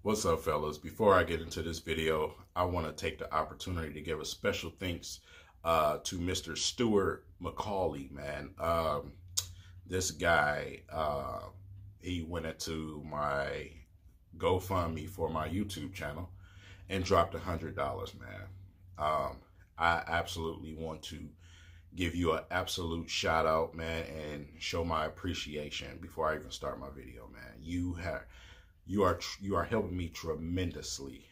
What's up, fellas? Before I get into this video, I want to take the opportunity to give a special thanks to Mr. Stuart McCauley, man. This guy, he went into my GoFundMe for my YouTube channel and dropped $100, man. I absolutely want to give you an absolute shout out, man, and show my appreciation before I even start my video, man. You are helping me tremendously,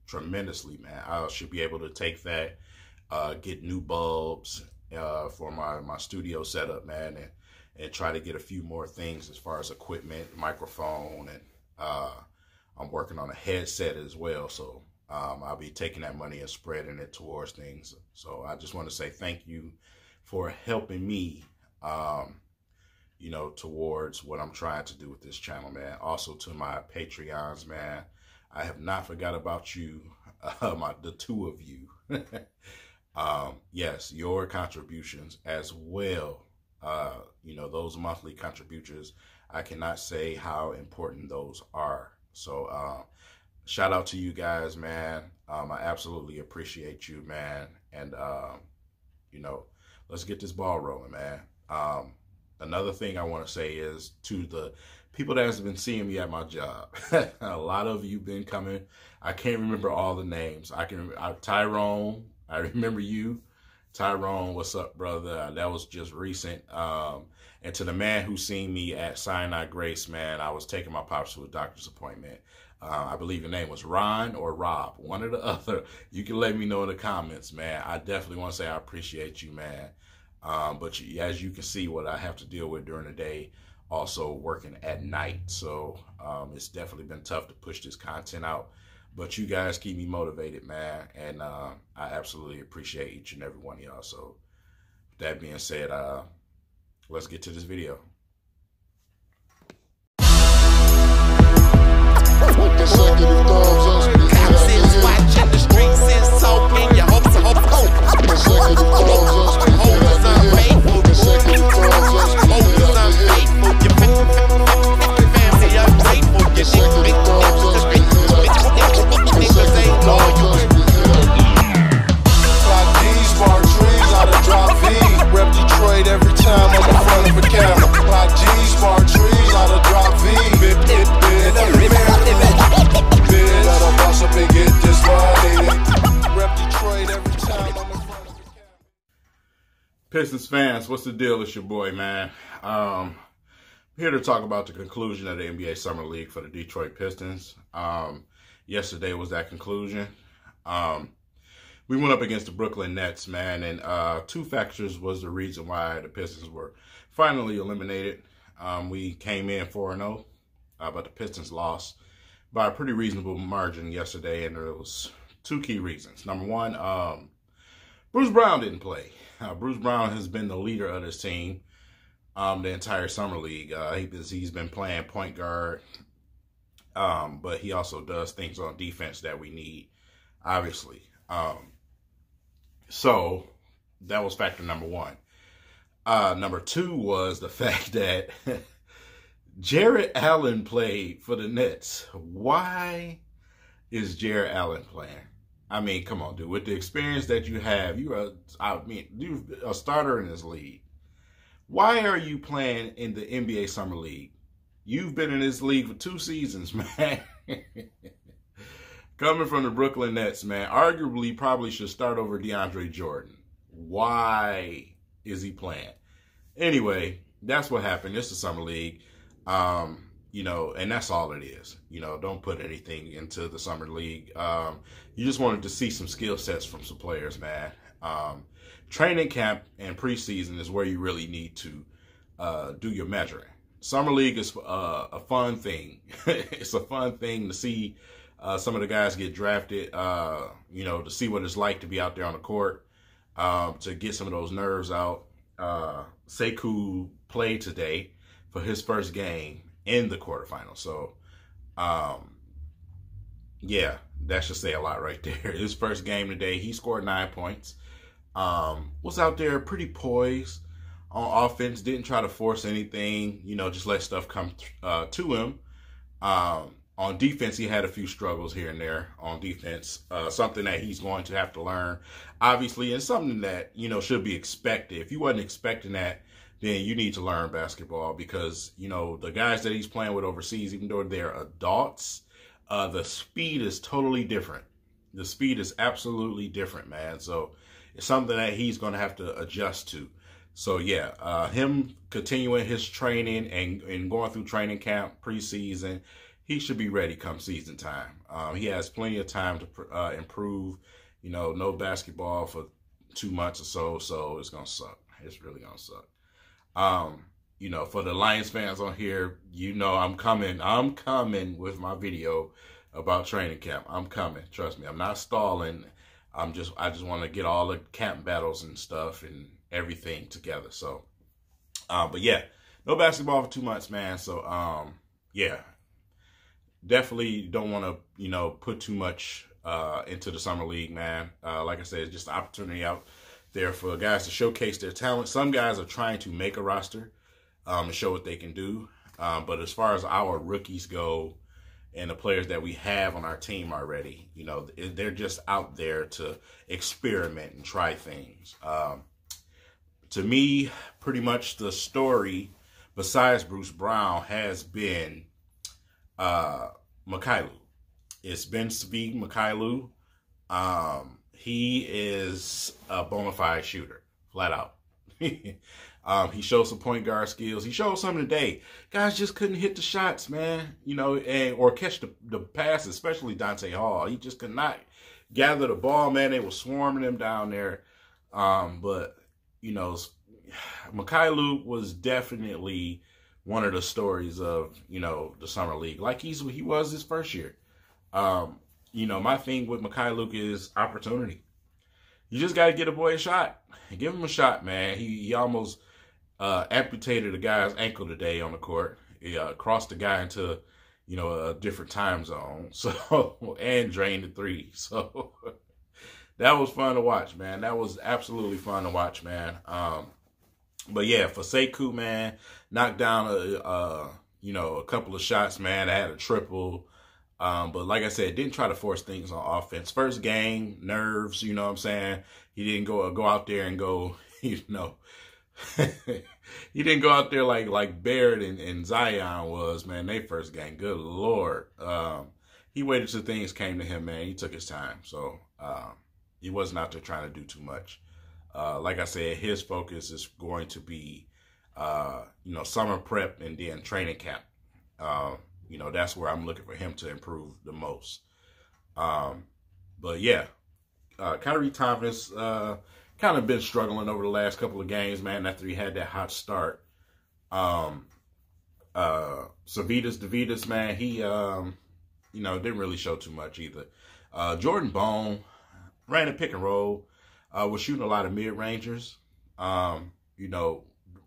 tremendously, man. I should be able to take that, get new bulbs for my studio setup, man, and try to get a few more things as far as equipment, microphone, and I'm working on a headset as well. So I'll be taking that money and spreading it towards things. So I just want to say thank you for helping me, you know, towards what I'm trying to do with this channel, man. Also to my Patreons, man. I have not forgot about you, the two of you. Yes, your contributions as well. You know, those monthly contributions, I cannot say how important those are. So shout out to you guys, man. I absolutely appreciate you, man. And, you know, let's get this ball rolling, man. Another thing I want to say is to the people that have been seeing me at my job. A lot of you been coming. I can't remember all the names. Tyrone, I remember you. Tyrone, what's up, brother? That was just recent. And to the man who seen me at Sinai Grace, man, I was taking my pops to a doctor's appointment. I believe your name was Ron or Rob, one or the other. You can let me know in the comments, man. I definitely want to say I appreciate you, man. But as you can see, what I have to deal with during the day, also working at night. So it's definitely been tough to push this content out. But you guys keep me motivated, man. And I absolutely appreciate each and every one of y'all. So with that being said, let's get to this video. Cops is watching, the streets is talking. Your hopes are holders unfaithful. Holders unfaithful. Your family ungrateful. Your niggas ain't loyal. Clock D's, bar trees, out of drop V. Rep Detroit every time I'm in front of a camera. Clock G's, bar trees, out of drop V. Better boss up and get this money. Rep Detroit every time I'm in front of a camera. Pistons fans, what's the deal? It's your boy, man. Here to talk about the conclusion of the NBA Summer League for the Detroit Pistons. Yesterday was that conclusion. We went up against the Brooklyn Nets, man, and two factors was the reason why the Pistons were finally eliminated. We came in 4-0, but the Pistons lost by a pretty reasonable margin yesterday, and there was two key reasons. Number one, Bruce Brown didn't play. Bruce Brown has been the leader of this team the entire summer league. He's been playing point guard, but he also does things on defense that we need, obviously. So that was factor number one. Number two was the fact that Jarrett Allen played for the Nets. Why is Jarrett Allen playing? I mean, come on, dude. With the experience that you have, you're a starter in this league. Why are you playing in the NBA Summer League? You've been in this league for 2 seasons, man. Coming from the Brooklyn Nets, man, arguably probably should start over DeAndre Jordan. Why is he playing? Anyway, that's what happened. It's the Summer League. You know, and that's all it is. You know, don't put anything into the Summer League. You just wanted to see some skill sets from some players, man. Training camp and preseason is where you really need to do your measuring. Summer League is a fun thing. It's a fun thing to see some of the guys get drafted, you know, to see what it's like to be out there on the court, to get some of those nerves out. Sekou played today for his first game in the quarterfinals. So, yeah, that should say a lot right there. His first game today, he scored 9 points. Was out there pretty poised on offense, didn't try to force anything, you know, just let stuff come to him. On On defense, he had a few struggles here and there on defense. Something that he's going to have to learn, obviously, and something that, you know, should be expected. If you wasn't expecting that, then you need to learn basketball because, you know, the guys that he's playing with overseas, even though they're adults, the speed is totally different. The speed is absolutely different, man. So it's something that he's going to have to adjust to. So, yeah, him continuing his training and going through training camp preseason, he should be ready come season time. He has plenty of time to improve. You know, no basketball for 2 months or so it's going to suck. It's really going to suck. You know, for the Lions fans on here, you know I'm coming with my video about training camp. I'm coming. Trust me. I'm not stalling. I just want to get all the camp battles and stuff and everything together. So, but yeah, no basketball for 2 months, man. So, yeah, definitely don't want to, you know, put too much into the summer league, man. Like I said, it's just an opportunity out there for guys to showcase their talent. Some guys are trying to make a roster and show what they can do. But as far as our rookies go and the players that we have on our team already, you know, they're just out there to experiment and try things. To me, pretty much the story, besides Bruce Brown, has been Mikhailuk. It's been Svi Mikhailuk. He is a bona fide shooter, flat out. He showed some point guard skills. He showed some today. Guys just couldn't hit the shots, man. You know, or catch the passes, especially Dante Hall. He just could not gather the ball, man. They were swarming him down there. But, you know, Mikhailuk was definitely one of the stories of, you know, the summer league. Like he was his first year. You know, my thing with Mikhailuk is opportunity. You just got to get a boy a shot. Give him a shot, man. He almost amputated a guy's ankle today on the court. He crossed the guy into, you know, a different time zone. So, and drained the three. So, that was fun to watch, man. That was absolutely fun to watch, man. But yeah, for Sekou, man, knocked down you know, a couple of shots, man. I had a triple. But like I said, didn't try to force things on offense. First game, nerves, you know what I'm saying? He didn't go out there and go, you know, he didn't go out there like Barrett and Zion was, man. They first game, good Lord. He waited till things came to him, man. He took his time. So he wasn't out there trying to do too much. Like I said, his focus is going to be, you know, summer prep and then training camp. You know, that's where I'm looking for him to improve the most. But yeah, Kyrie Thomas kind of been struggling over the last couple of games, man, after he had that hot start. Davidas, man, he, you know, didn't really show too much either. Jordan Bone ran a pick and roll, was shooting a lot of mid-rangers. You know,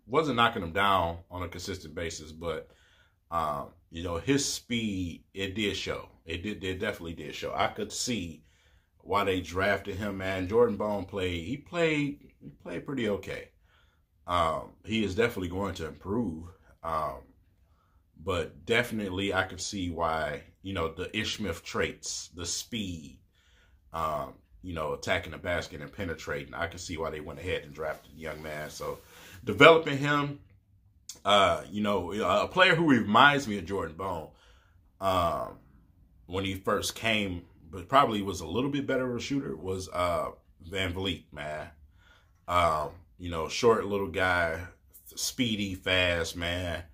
wasn't knocking them down on a consistent basis, but you know, his speed, it did show. It definitely did show. I could see why they drafted him, man. Jordan Bone played pretty okay. He is definitely going to improve. But definitely I could see why, you know, the Ish Smith traits, the speed, you know, attacking the basket and penetrating. I can see why they went ahead and drafted the young man. So developing him, you know, a player who reminds me of Jordan Bone when he first came, but probably was a little bit better of a shooter, was Van Vliet, man. You know, short little guy, speedy, fast, man.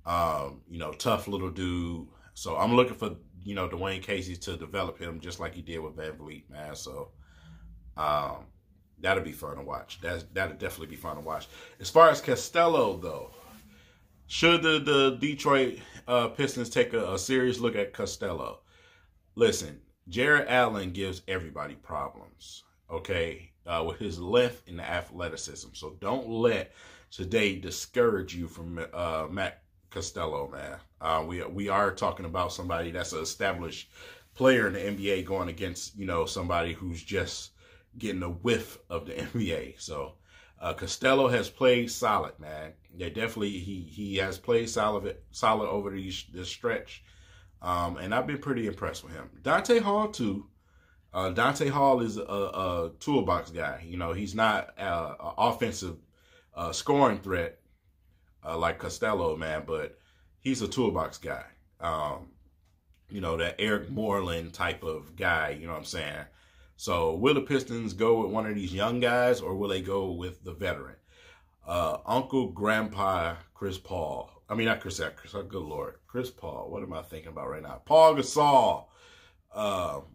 You know, tough little dude. So I'm looking for, you know, Dwayne Casey to develop him just like he did with Van Vliet, man. So that'll be fun to watch. That'll definitely be fun to watch. As far as Costello, though, should the Detroit Pistons take a serious look at Costello? Listen, Jared Allen gives everybody problems, okay, with his length and the athleticism. So don't let today discourage you from Matt Costello, man. We are talking about somebody that's an established player in the NBA going against, you know, somebody who's just getting a whiff of the NBA. So Costello has played solid, man. Yeah, definitely he has played solid over this stretch. And I've been pretty impressed with him. Dante Hall too. Dante Hall is a toolbox guy. You know, he's not an offensive scoring threat like Costello, man, but he's a toolbox guy. You know, that Eric Moreland type of guy, you know what I'm saying? So will the Pistons go with one of these young guys, or will they go with the veteran? Uncle Grandpa Chris Paul. I mean, not Chris, good Lord. Chris Paul. What am I thinking about right now? Paul Gasol.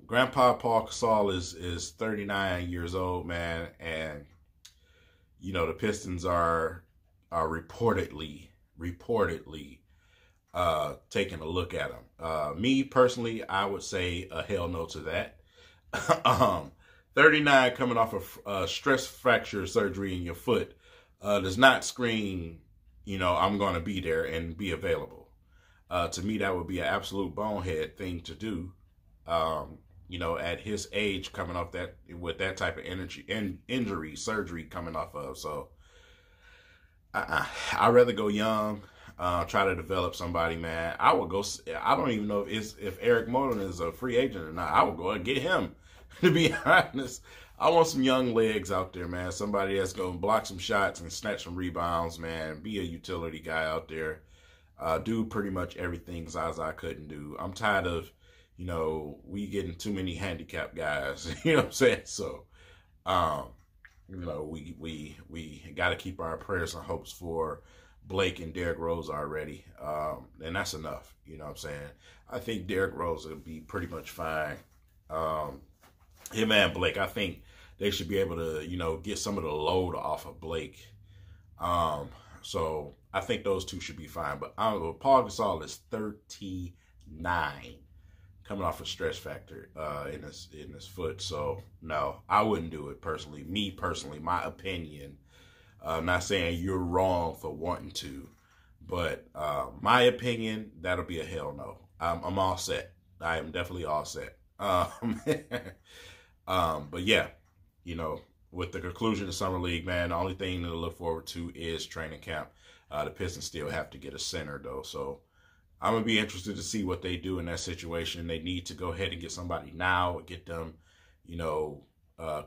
Grandpa Paul Gasol is 39 years old, man. And, you know, the Pistons are reportedly taking a look at him. Me personally, I would say a hell no to that. 39 coming off of stress fracture surgery in your foot does not scream, you know, I'm going to be there and be available. To me, that would be an absolute bonehead thing to do. You know, at his age, coming off that with that type of injury, surgery coming off of. So I'd rather go young, try to develop somebody, man. I would go. I don't even know if Eric Moreland is a free agent or not. I would go and get him. To be honest, I want some young legs out there, man. Somebody that's going to block some shots and snatch some rebounds, man. Be a utility guy out there. Do pretty much everything Zaza couldn't do. I'm tired of, you know, we getting too many handicapped guys. You know what I'm saying? So, you know, we got to keep our prayers and hopes for Blake and Derrick Rose already. And that's enough. You know what I'm saying? I think Derrick Rose will be pretty much fine. Him and Blake, I think they should be able to, you know, get some of the load off of Blake. So I think those two should be fine. But Paul Gasol is 39, coming off a stress factor in his foot. So no, I wouldn't do it personally. Me personally, my opinion. I'm not saying you're wrong for wanting to, but my opinion, that'll be a hell no. I'm all set. I am definitely all set. But yeah, you know, with the conclusion of Summer League, man, the only thing to look forward to is training camp. The Pistons still have to get a center, though. So I'm going to be interested to see what they do in that situation. They need to go ahead and get somebody now, get them, you know,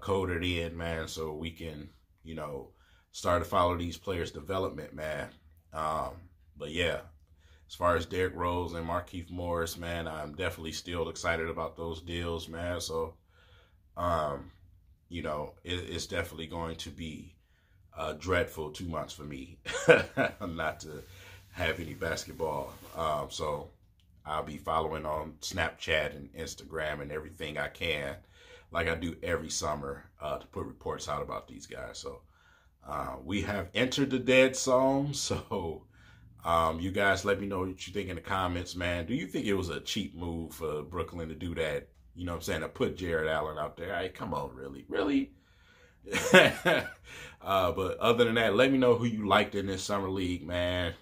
coded in, man, so we can, you know, start to follow these players' development, man. But yeah, as far as Derrick Rose and Markieff Morris, man, I'm definitely still excited about those deals, man. So, you know, it's definitely going to be dreadful 2 months for me not to have any basketball. So I'll be following on Snapchat and Instagram and everything I can, like I do every summer, to put reports out about these guys. So we have entered the dead zone. So you guys let me know what you think in the comments, man. Do you think it was a cheap move for Brooklyn to do that? You know what I'm saying? To put Jared Allen out there. Hey, come on, really? Really? But other than that, let me know who you liked in this summer league, man.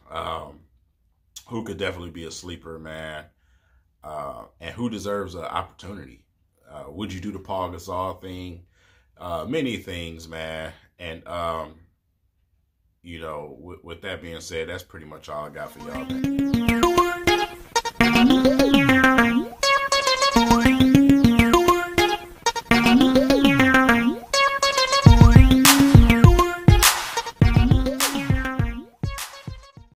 Who could definitely be a sleeper, man. And who deserves an opportunity. Would you do the Paul Gasol thing? Many things, man. And, you know, with that being said, that's pretty much all I got for y'all, man.